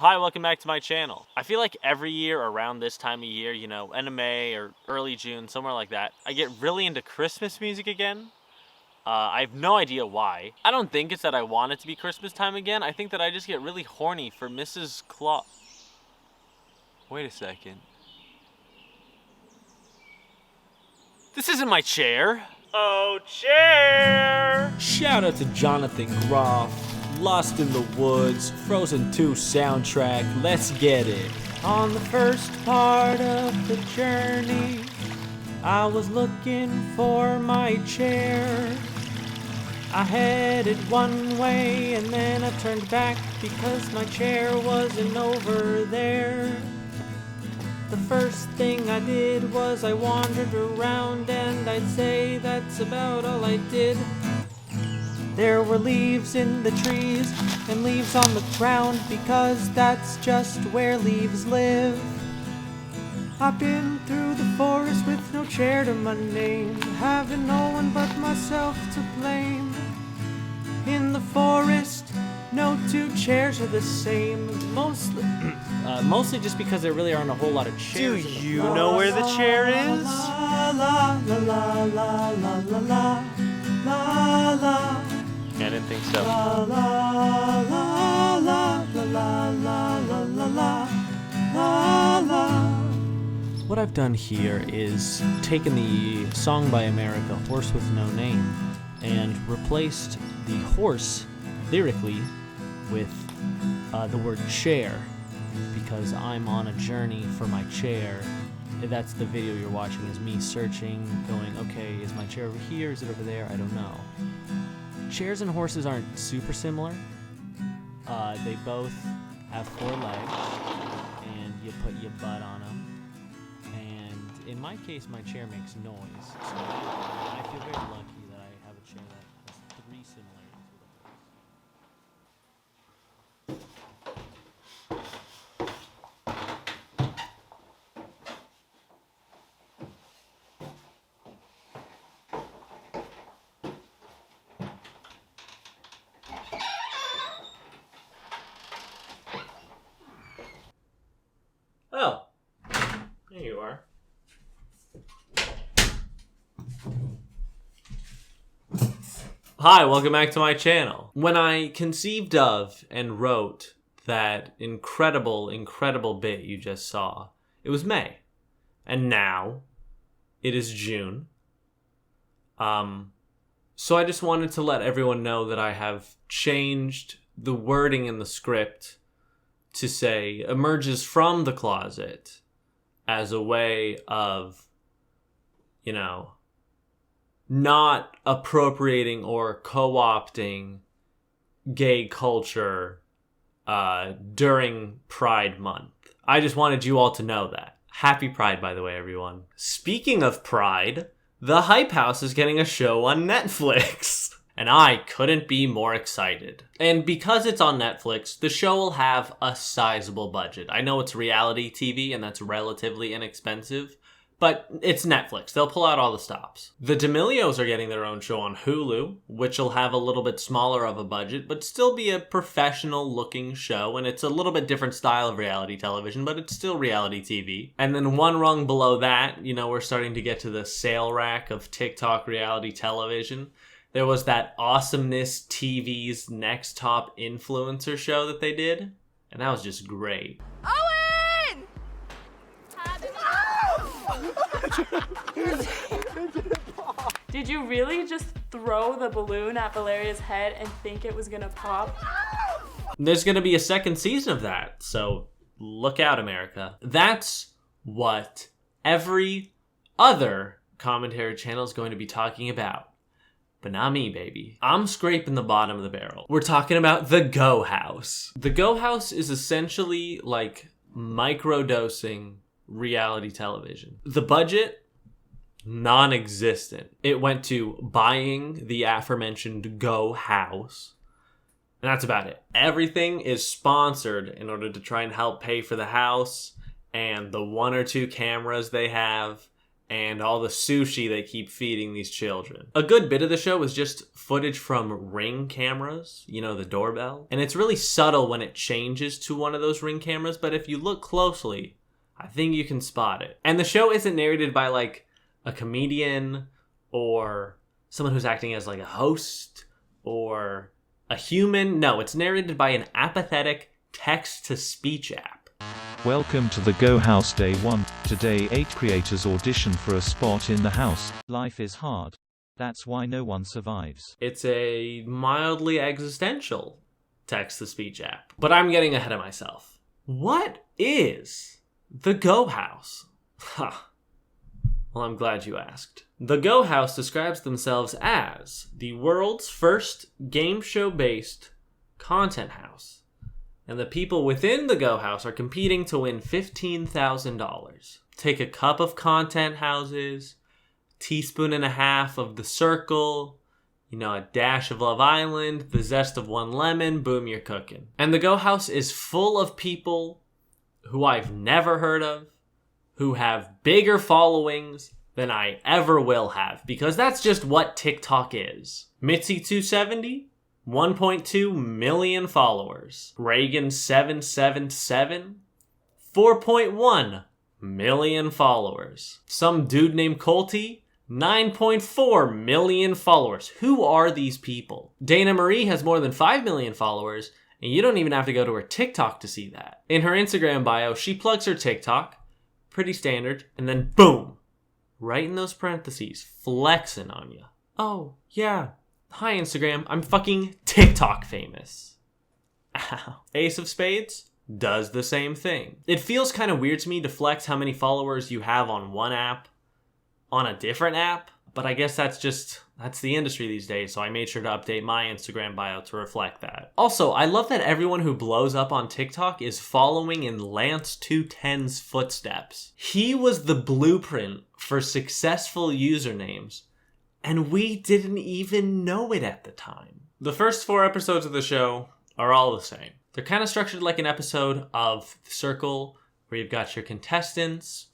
Hi, welcome back to my channel. I feel like every year around this time of year, end of May or early June, somewhere like that, I get really into Christmas music again. I have no idea why. I don't think it's that I want it to be Christmas time again. I think that I just get really horny for Mrs. Claus. Wait a second. This isn't my chair. Oh, chair! Shout out to Jonathan Groff, Lost in the Woods, Frozen 2 soundtrack, let's get it. On the first part of the journey, I was looking for my chair. I headed one way and then I turned back because my chair wasn't over there. The first thing I did was I wandered around, and I'd say that's about all I did. There were leaves in the trees and leaves on the ground because that's just where leaves live. I've been through the forest with no chair to my name, having no one but myself to blame. In the forest, no two chairs are the same. Mostly just because there really aren't a whole lot of chairs. Do you know where the chair is? La la la la la la la la la la. I didn't think so. La la la la la la la la la la la. What I've done here is taken the song by America, Horse with No Name, and replaced the horse lyrically with the word chair, because I'm on a journey for my chair. That's the video you're watching, is me searching, going, okay, is my chair over here, is it over there? I don't know. Chairs and horses aren't super similar. They both have 4 legs, and you put your butt on them. And in my case, my chair makes noise, so I feel very lucky that I have a chair that has 3 similarities with a horse. Oh, there you are. Hi, welcome back to my channel. When I conceived of and wrote that incredible bit you just saw, it was May. And now it is June. So I just wanted to let everyone know that I have changed the wording in the script to say emerges from the closet as a way of, not appropriating or co-opting gay culture during Pride Month. I just wanted you all to know that. Happy Pride, by the way, everyone. Speaking of Pride, The Hype House is getting a show on Netflix. And I couldn't be more excited. And because it's on Netflix, the show will have a sizable budget. I know it's reality TV and that's relatively inexpensive, but it's Netflix. They'll pull out all the stops. The D'Amelios are getting their own show on Hulu, which will have a little bit smaller of a budget, but still be a professional-looking show, and it's a little bit different style of reality television, but it's still reality TV. And then one rung below that, we're starting to get to the sale rack of TikTok reality television. There was that Awesomeness TV's Next Top Influencer show that they did, and that was just great. Owen! Did you really just throw the balloon at Valeria's head and think it was gonna pop? There's gonna be a second season of that, so look out, America. That's what every other commentary channel is going to be talking about. But not me, baby. I'm scraping the bottom of the barrel. We're talking about the Go House. The Go House is essentially like microdosing reality television. The budget, non-existent. It went to buying the aforementioned Go House, and that's about it. Everything is sponsored in order to try and help pay for the house and the 1 or 2 cameras they have and all the sushi they keep feeding these children. A good bit of the show is just footage from Ring cameras, you know, the doorbell. And it's really subtle when it changes to one of those Ring cameras, but if you look closely, I think you can spot it. And the show isn't narrated by like a comedian or someone who's acting as like a host or a human. No, it's narrated by an apathetic text-to-speech app. Welcome to the Go House Day 1. Today 8 creators audition for a spot in the house. Life is hard. That's why no one survives. It's a mildly existential text-to-speech app. But I'm getting ahead of myself. What is the Go House? Well, I'm glad you asked. The Go House describes themselves as the world's first game show-based content house. And the people within the Go House are competing to win $15,000. Take a cup of content houses, teaspoon and a half of The Circle, you know, a dash of Love Island, the zest of one lemon, boom, you're cooking. And the Go House is full of people who I've never heard of, who have bigger followings than I ever will have, because that's just what TikTok is. Mitzi270? 1.2 million followers. Reagan777, 4.1 million followers. Some dude named Colty, 9.4 million followers. Who are these people? Dana Marie has more than 5 million followers, and you don't even have to go to her TikTok to see that. In her Instagram bio, she plugs her TikTok, pretty standard, and then boom, right in those parentheses, flexing on you. Oh, yeah. Hi, Instagram. I'm fucking TikTok famous. Ow. Ace of Spades does the same thing. It feels kind of weird to me to flex how many followers you have on one app on a different app, but I guess that's the industry these days, so I made sure to update my Instagram bio to reflect that. Also, I love that everyone who blows up on TikTok is following in Lance 210's footsteps. He was the blueprint for successful usernames, and we didn't even know it at the time. The first 4 episodes of the show are all the same. They're kind of structured like an episode of The Circle, where you've got your contestants.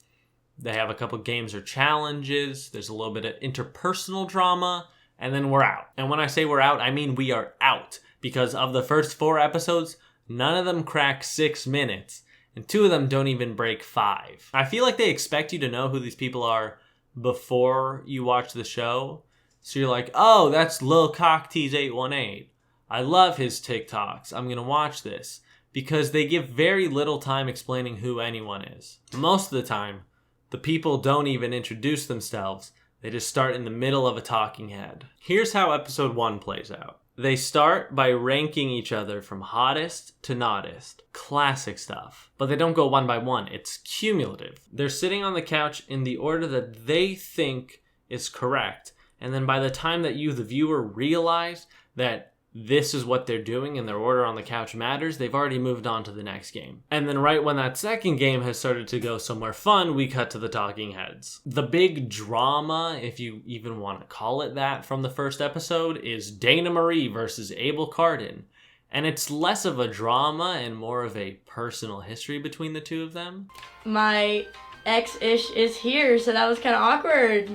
They have a couple games or challenges. There's a little bit of interpersonal drama, and then we're out. And when I say we're out, I mean we are out. Because of the first 4 episodes, none of them crack 6 minutes, and 2 of them don't even break 5. I feel like they expect you to know who these people are before you watch the show. So you're like, oh, that's Lil Cocktease 818. I love his TikToks. I'm going to watch this. Because they give very little time explaining who anyone is. Most of the time, the people don't even introduce themselves. They just start in the middle of a talking head. Here's how episode 1 plays out. They start by ranking each other from hottest to nottest. Classic stuff. But they don't go one by one. It's cumulative. They're sitting on the couch in the order that they think is correct. And then by the time that you, the viewer, realize that this is what they're doing and their order on the couch matters, they've already moved on to the next game. And then right when that second game has started to go somewhere fun, we cut to the talking heads. The big drama, if you even want to call it that, from the first episode is Dana Marie versus Abel Cardin. And it's less of a drama and more of a personal history between the two of them. My ex-ish is here, so that was kind of awkward.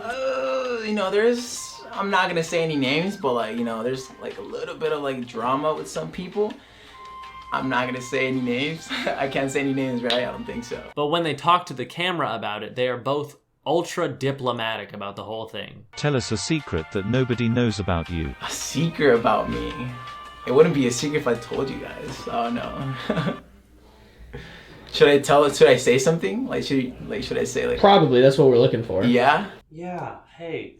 I'm not gonna say any names, but there's like a little bit of like drama with some people. I'm not gonna say any names. I can't say any names, right? I don't think so. But when they talk to the camera about it, they are both ultra diplomatic about the whole thing. Tell us a secret that nobody knows about you. A secret about me? It wouldn't be a secret if I told you guys. Oh no. Should I say something? Should I say Probably, that's what we're looking for. Yeah? Yeah, hey,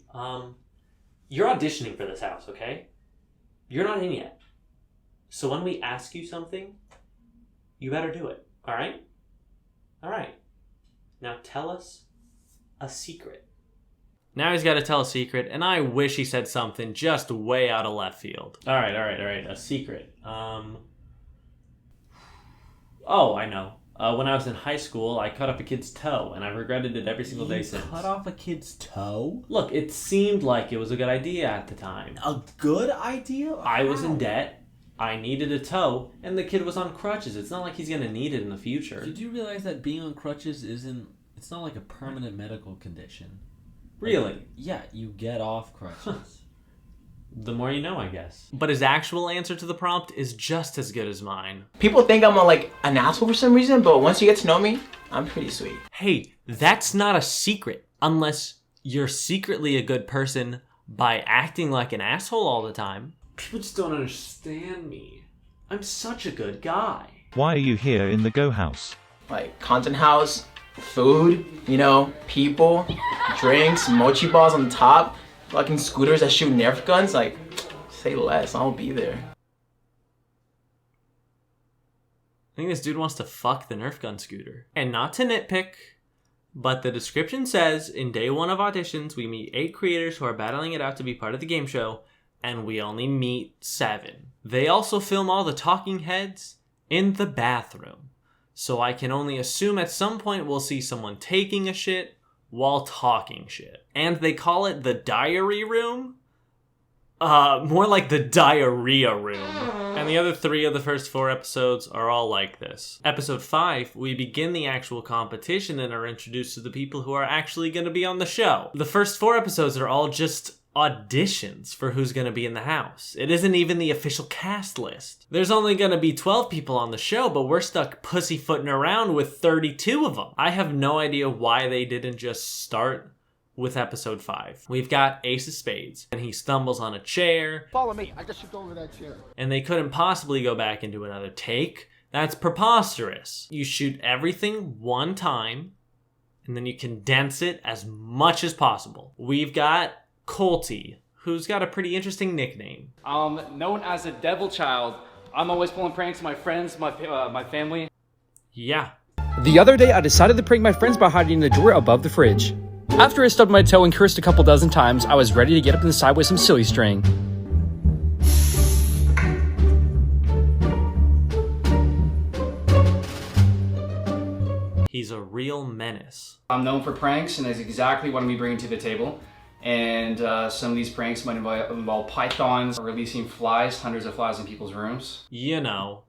you're auditioning for this house, okay? You're not in yet. So when we ask you something, you better do it, alright? Alright. Now tell us a secret. Now he's got to tell a secret, and I wish he said something just way out of left field. Alright, a secret. Oh, I know. When I was in high school, I cut off a kid's toe, and I've regretted it every single day since. Cut off a kid's toe? Look, it seemed like it was a good idea at the time. A good idea? I was in debt, I needed a toe, and the kid was on crutches. It's not like he's gonna need it in the future. Did you realize that being on crutches it's not like a permanent medical condition? Really? Yeah, you get off crutches. The more you know, I guess. But his actual answer to the prompt is just as good as mine. People think I'm an asshole for some reason, but once you get to know me, I'm pretty sweet. Hey, that's not a secret unless you're secretly a good person by acting like an asshole all the time. People just don't understand me. I'm such a good guy. Why are you here in the Go House? Like content house, food, people, drinks, mochi balls on top, fucking scooters that shoot Nerf guns. Like, say less, I'll be there. I think this dude wants to fuck the Nerf gun scooter. And not to nitpick, but the description says, in day 1 of auditions, we meet 8 creators who are battling it out to be part of the game show, and we only meet 7. They also film all the talking heads in the bathroom. So I can only assume at some point we'll see someone taking a shit while talking shit. And they call it the diary room? More like the diarrhea room. And the other 3 of the first 4 episodes are all like this. Episode 5, we begin the actual competition and are introduced to the people who are actually going to be on the show. The first 4 episodes are all just auditions for who's going to be in the house. It isn't even the official cast list. There's only going to be 12 people on the show, but we're stuck pussyfooting around with 32 of them. I have no idea why they didn't just start with episode 5. We've got Ace of Spades, and he stumbles on a chair. Follow me, I just should go over that chair. And they couldn't possibly go back and do another take. That's preposterous. You shoot everything one time, and then you condense it as much as possible. We've got Colty, who's got a pretty interesting nickname. Known as the Devil Child. I'm always pulling pranks on my friends, my family. Yeah. The other day, I decided to prank my friends by hiding in the drawer above the fridge. After I stubbed my toe and cursed a couple dozen times, I was ready to get up inside with some silly string. He's a real menace. I'm known for pranks, and that's exactly what I'm going to be bringing to the table. And some of these pranks might involve pythons, releasing flies, hundreds of flies in people's rooms. You know,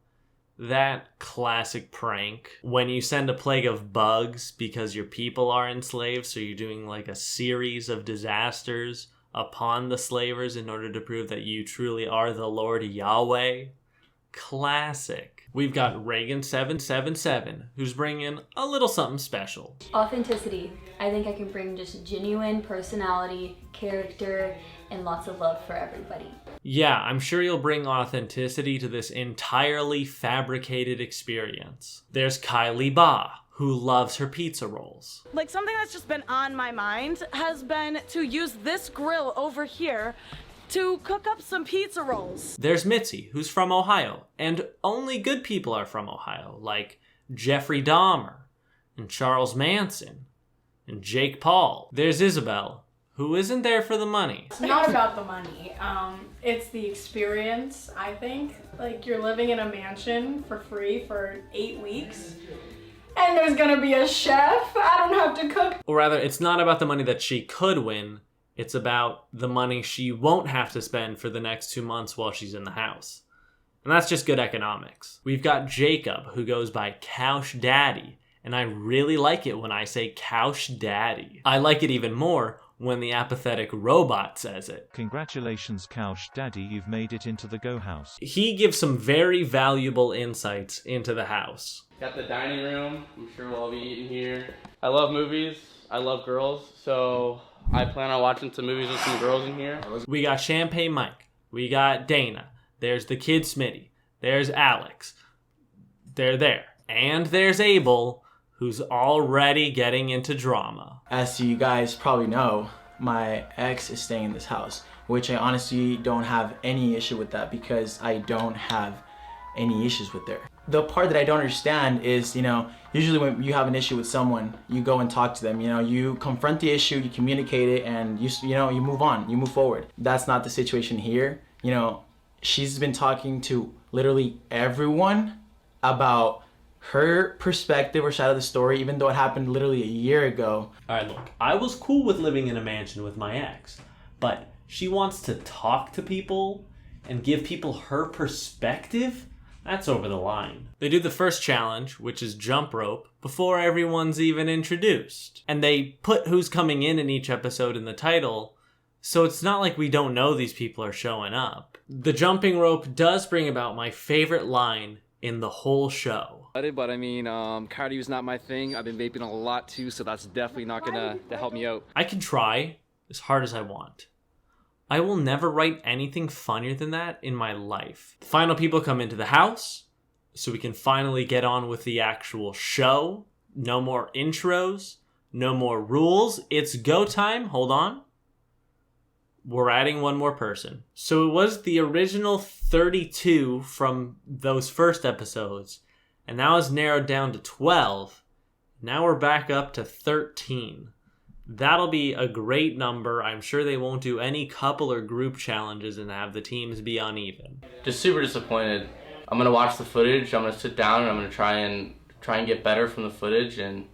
that classic prank when you send a plague of bugs because your people are enslaved, so you're doing like a series of disasters upon the slavers in order to prove that you truly are the Lord Yahweh. Classic. We've got Reagan777, who's bringing a little something special. Authenticity. I think I can bring just genuine personality, character, and lots of love for everybody. Yeah, I'm sure you'll bring authenticity to this entirely fabricated experience. There's Kylie Ba, who loves her pizza rolls. Like, something that's just been on my mind has been to use this grill over here to cook up some pizza rolls. There's Mitzi, who's from Ohio, and only good people are from Ohio, like Jeffrey Dahmer, and Charles Manson, and Jake Paul. There's Isabel, who isn't there for the money. It's not about the money. It's the experience, I think. Like, you're living in a mansion for free for 8 weeks, and there's gonna be a chef. I don't have to cook. Or rather, it's not about the money that she could win. It's about the money she won't have to spend for the next 2 months while she's in the house. And that's just good economics. We've got Jacob, who goes by Couch Daddy, and I really like it when I say Couch Daddy. I like it even more when the apathetic robot says it. Congratulations, Couch Daddy, you've made it into the Go House. He gives some very valuable insights into the house. Got the dining room. I'm sure we'll all be eating here. I love movies. I love girls. So I plan on watching some movies with some girls in here. We got Champagne Mike. We got Dana. There's the kid Smitty. There's Alex. They're there. And there's Abel, who's already getting into drama. As you guys probably know, my ex is staying in this house, which I honestly don't have any issue with that because I don't have any issues with her. The part that I don't understand is, usually when you have an issue with someone, you go and talk to them, you confront the issue, you communicate it, and you move on, you move forward. That's not the situation here. She's been talking to literally everyone about her perspective or side of the story, even though it happened literally a year ago. All right, look, I was cool with living in a mansion with my ex, but she wants to talk to people and give people her perspective? That's over the line. They do the first challenge, which is jump rope, before everyone's even introduced. And they put who's coming in each episode in the title, so it's not like we don't know these people are showing up. The jumping rope does bring about my favorite line in the whole show. But I mean, cardio's not my thing. I've been vaping a lot too, so that's definitely not gonna help me out. I can try as hard as I want. I will never write anything funnier than that in my life. The final people come into the house, so we can finally get on with the actual show. No more intros, no more rules. It's go time. Hold on. We're adding one more person. So it was the original 32 from those first episodes, and now it's narrowed down to 12. Now we're back up to 13. That'll be a great number. I'm sure they won't do any couple or group challenges and have the teams be uneven. Just super disappointed. I'm gonna watch the footage. I'm gonna sit down and I'm gonna try and get better from the footage and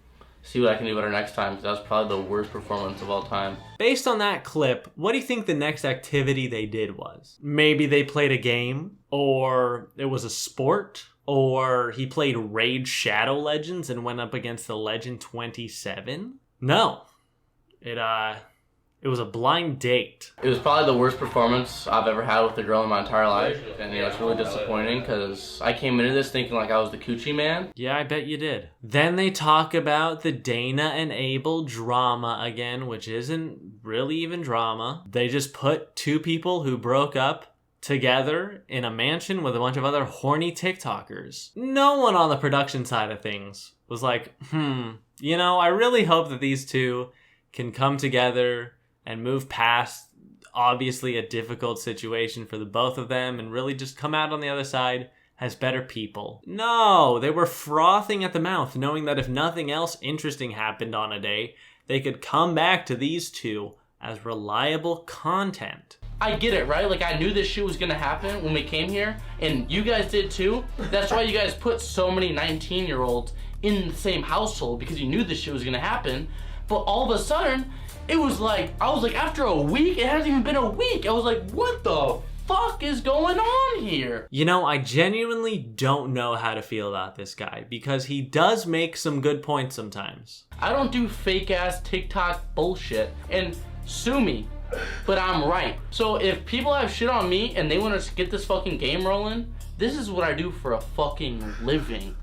see what I can do better next time, because that was probably the worst performance of all time. Based on that clip, what do you think the next activity they did was? Maybe they played a game, or it was a sport, or he played Raid Shadow Legends and went up against the Legend 27? No. It was a blind date. It was probably the worst performance I've ever had with a girl in my entire life, and it's really disappointing because I came into this thinking like I was the coochie man. Yeah, I bet you did. Then they talk about the Dana and Abel drama again, which isn't really even drama. They just put two people who broke up together in a mansion with a bunch of other horny TikTokers. No one on the production side of things was like, I really hope that these two can come together and move past obviously a difficult situation for the both of them and really just come out on the other side as better people. No, they were frothing at the mouth, knowing that if nothing else interesting happened on a day, they could come back to these two as reliable content. I get it, right? Like, I knew this shit was gonna happen when we came here, and you guys did too. That's why you guys put so many 19-year-olds in the same household, because you knew this shit was gonna happen. But all of a sudden, it was like, I was like, after a week, it hasn't even been a week. I was like, what the fuck is going on here? I genuinely don't know how to feel about this guy, because he does make some good points sometimes. I don't do fake ass TikTok bullshit, and sue me, but I'm right. So if people have shit on me and they want to get this fucking game rolling, this is what I do for a fucking living.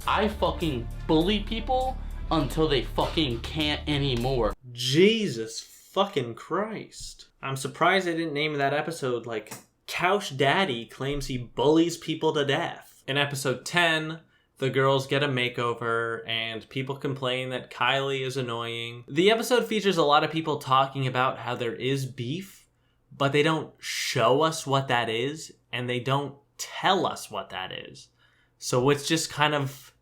I fucking bully people until they fucking can't anymore. Jesus fucking Christ. I'm surprised they didn't name that episode like Couch Daddy claims he bullies people to death. In episode 10, the girls get a makeover and people complain that Kylie is annoying. The episode features a lot of people talking about how there is beef, but they don't show us what that is and they don't tell us what that is. So it's just kind of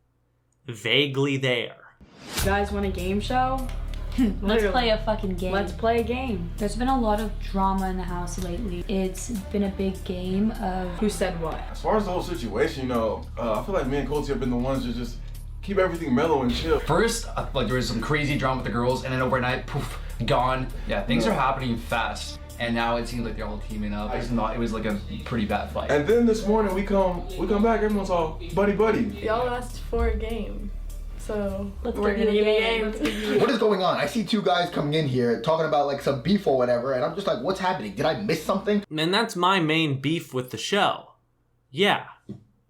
vaguely there. You guys want a game show? Let's play a fucking game. Let's play a game. There's been a lot of drama in the house lately. It's been a big game of who said what. As far as the whole situation, I feel like me and Colty have been the ones to just keep everything mellow and chill. First, like there was some crazy drama with the girls, and then overnight, poof, gone. Yeah, things are happening fast. And now it seems like they're all teaming up. It was like a pretty bad fight. And then this morning we come back, everyone's all buddy. Y'all asked for a game. So we're gonna give you a game. What is going on? I see two guys coming in here talking about like some beef or whatever, and I'm just like, what's happening? Did I miss something? And that's my main beef with the show. Yeah,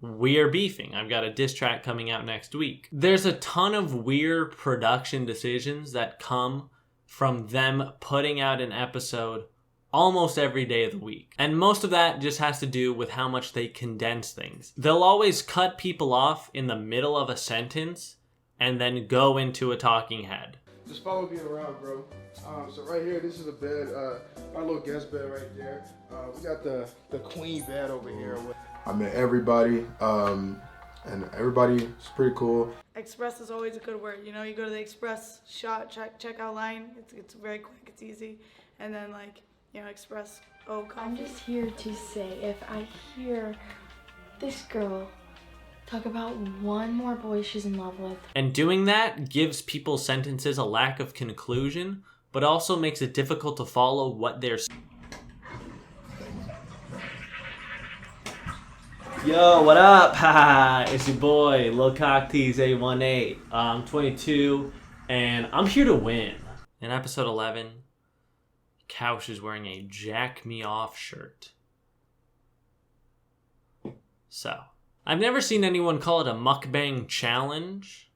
we are beefing. I've got a diss track coming out next week. There's a ton of weird production decisions that come from them putting out an episode almost every day of the week. And most of that just has to do with how much they condense things. They'll always cut people off in the middle of a sentence and then go into a talking head. Just follow me around, bro. So right here, this is a bed, our little guest bed right there. We got the queen bed over here. I met everybody, and everybody is pretty cool. Express is always a good word. You go to the Express checkout line. It's very quick. It's easy, and then Express. Oh, coffee. I'm just here to say, if I hear this girl talk about one more boy she's in love with. And doing that gives people's sentences a lack of conclusion, but also makes it difficult to follow what they're saying. Yo, what up? Haha, it's your boy, Lil Cocktease A18. I'm 22, and I'm here to win. In episode 11, Couch is wearing a Jack Me Off shirt. So, I've never seen anyone call it a mukbang challenge,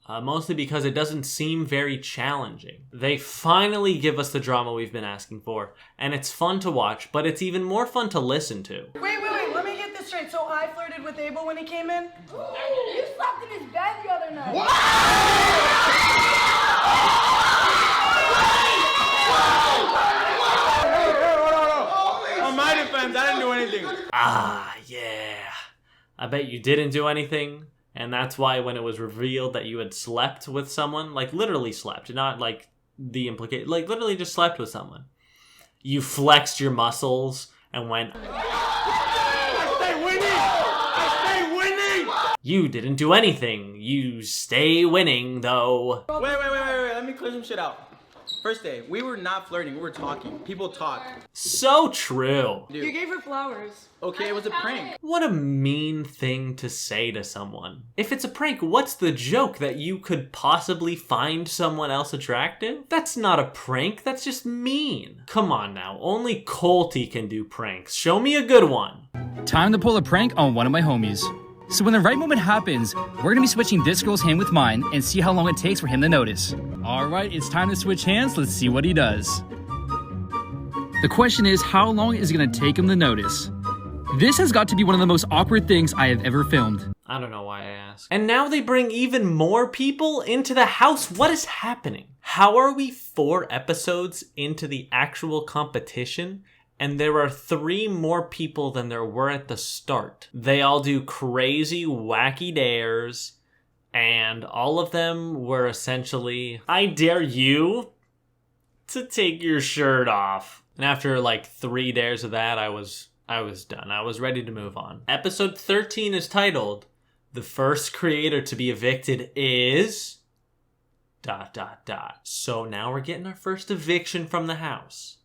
mostly because it doesn't seem very challenging. They finally give us the drama we've been asking for, and it's fun to watch, but it's even more fun to listen to. Wait, let me get this straight. So I flirted with Abel when he came in? You slept in his bed the other night. On my defense, I didn't do anything. Ah, yeah. I bet you didn't do anything, and that's why when it was revealed that you had slept with someone, like literally slept, not like the implicate, like literally just slept with someone, you flexed your muscles and went, I stay winning! You didn't do anything. You stay winning, though. Wait. Let me clear some shit out. First day, we were not flirting. We were talking. People talk. So true. You gave her flowers. Okay, it was a prank. What a mean thing to say to someone. If it's a prank, what's the joke? That you could possibly find someone else attractive? That's not a prank. That's just mean. Come on now. Only Colty can do pranks. Show me a good one. Time to pull a prank on one of my homies. So when the right moment happens, we're gonna be switching this girl's hand with mine and see how long it takes for him to notice. Alright, it's time to switch hands, let's see what he does. The question is, how long is it gonna take him to notice? This has got to be one of the most awkward things I have ever filmed. I don't know why I asked. And now they bring even more people into the house. What is happening? How are we 4 episodes into the actual competition? And there are 3 more people than there were at the start. They all do crazy, wacky dares, and all of them were essentially, I dare you to take your shirt off. And after like 3 dares of that, I was done. I was ready to move on. Episode 13 is titled, The First Creator to be Evicted is... ... So now we're getting our first eviction from the house.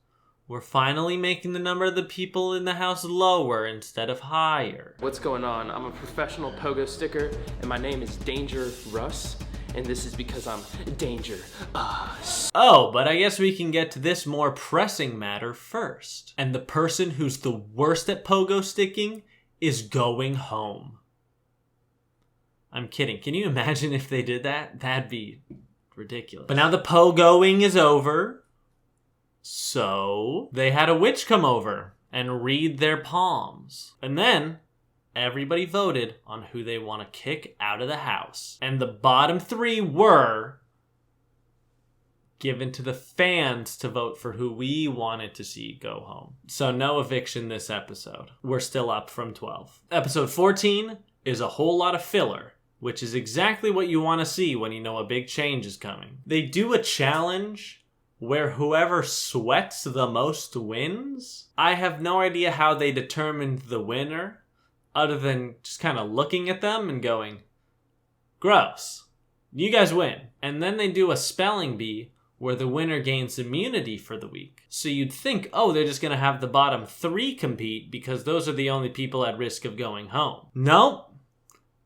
We're finally making the number of the people in the house lower instead of higher. What's going on? I'm a professional pogo sticker, and my name is Danger Russ, and this is because I'm Danger Us. Oh, but I guess we can get to this more pressing matter first. And the person who's the worst at pogo sticking is going home. I'm kidding. Can you imagine if they did that? That'd be ridiculous. But now the pogoing is over. So they had a witch come over and read their palms. And then everybody voted on who they want to kick out of the house. And the bottom 3 were given to the fans to vote for who we wanted to see go home. So no eviction this episode. We're still up from 12. Episode 14 is a whole lot of filler, which is exactly what you want to see when you know a big change is coming. They do a challenge where whoever sweats the most wins. I have no idea how they determined the winner, other than just kind of looking at them and going, gross, you guys win. And then they do a spelling bee where the winner gains immunity for the week. So you'd think, oh, they're just going to have the bottom 3 compete because those are the only people at risk of going home. Nope.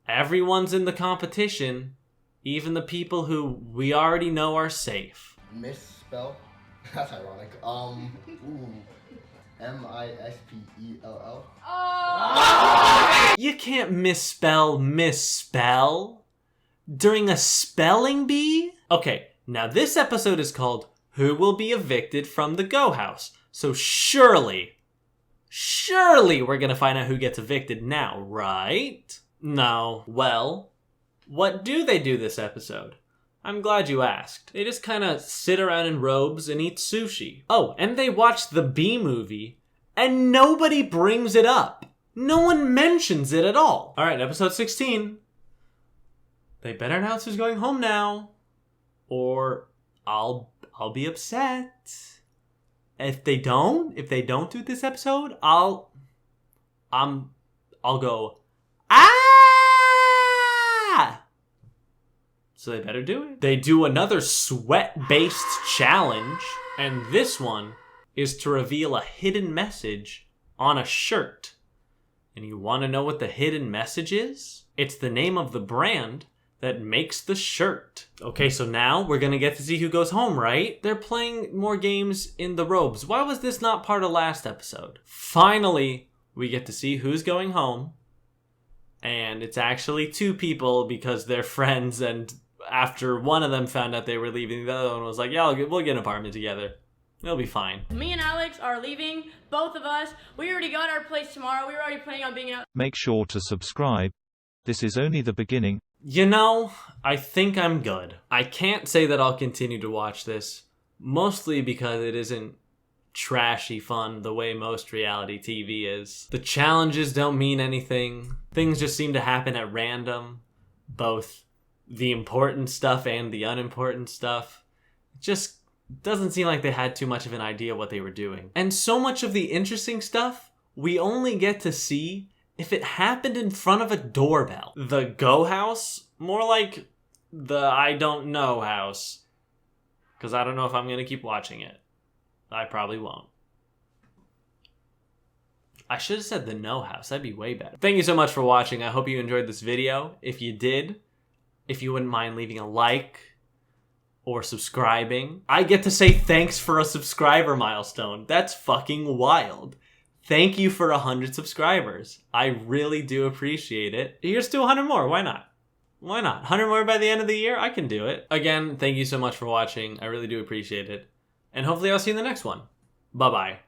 Everyone's in the competition, even the people who we already know are safe. Misspell? That's ironic. M-I-S-P-E-L-L. Oh! You can't misspell during a spelling bee? Okay, now this episode is called Who Will Be Evicted from the Go House. So surely we're gonna find out who gets evicted now, right? No. Well, what do they do this episode? I'm glad you asked. They just kind of sit around in robes and eat sushi. Oh, and they watch the Bee Movie, and nobody brings it up. No one mentions it at all. All right, episode 16. They better announce who's going home now, or I'll be upset. If they don't do this episode, I'll go, ah! So they better do it. They do another sweat-based challenge, and this one is to reveal a hidden message on a shirt. And you want to know what the hidden message is? It's the name of the brand that makes the shirt. Okay, so now we're gonna get to see who goes home, right? They're playing more games in the robes. Why was this not part of last episode? Finally, we get to see who's going home. And it's actually 2 people because they're friends, and after one of them found out they were leaving, the other one was like, yeah, we'll get an apartment together. It'll be fine. Me and Alex are leaving, both of us. We already got our place tomorrow. We were already planning on being out. Make sure to subscribe. This is only the beginning. You know, I think I'm good. I can't say that I'll continue to watch this, mostly because it isn't trashy fun the way most reality TV is. The challenges don't mean anything. Things just seem to happen at random, both the important stuff and the unimportant stuff. It just doesn't seem like they had too much of an idea what they were doing. And so much of the interesting stuff we only get to see if it happened in front of a doorbell. The go house? More like the I don't know house. Because I don't know if I'm going to keep watching it. I probably won't. I should have said the no house. That'd be way better. Thank you so much for watching. I hope you enjoyed this video. If you did, if you wouldn't mind leaving a like or subscribing. I get to say thanks for a subscriber milestone. That's fucking wild. Thank you for 100 subscribers. I really do appreciate it. Here's to 100 more. Why not? Why not? 100 more by the end of the year? I can do it. Again, thank you so much for watching. I really do appreciate it. And hopefully I'll see you in the next one. Bye-bye.